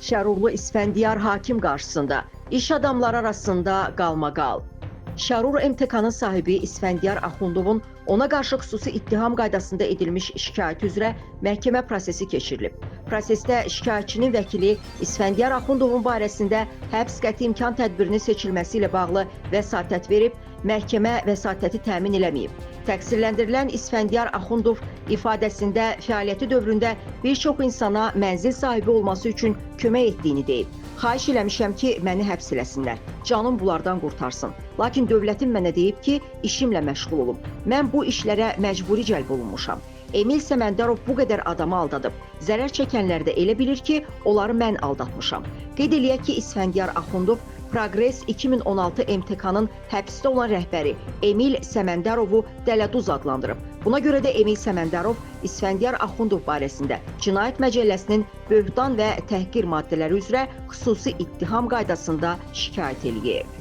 Şərurlu İsfəndiyar hakim qarşısında iş adamları arasında qalmaqal. Şərur MTK-nın sahibi İsfəndiyar Axundovun ona qarşı xüsusi ittiham qaydasında edilmiş şikayət üzrə məhkəmə prosesi keçirilib. Prosesdə şikayətçinin vəkili İsfəndiyar Axundovun barəsində həbs qəti imkan tədbirinin seçilməsi ilə bağlı vəsatət verib, məhkəmə vəsatəti təmin eləməyib. Təqsirləndirilən İsfəndiyar Axundov ifadəsində fəaliyyəti dövründə bir çox insana mənzil sahibi olması üçün kömək etdiyini deyib. Xahiş eləmişəm ki, məni həbs eləsinlər, canım bunlardan qurtarsın. Lakin dövlətim mənə deyib ki, işimlə məşğul olum. Mən bu işlərə məcburi cəlb olunmuşam. Emil Səməndarov bu qədər adamı aldadıb. Zərər çəkənlər də elə bilir ki, onları mən aldatmışam. Qeyd eləyək ki, İsfəndiyar Axundov Progress 2016 MTK-nın həbsdə olan rəhbəri Emil Səməndarovu dələduz adlandırıb. Buna görə də Emil Səməndarov İsfəndiyar Axundov barəsində Cinayət Məcəlləsinin böhtan və təhqir maddələri üzrə xüsusi ittiham qaydasında şikayət eləyib.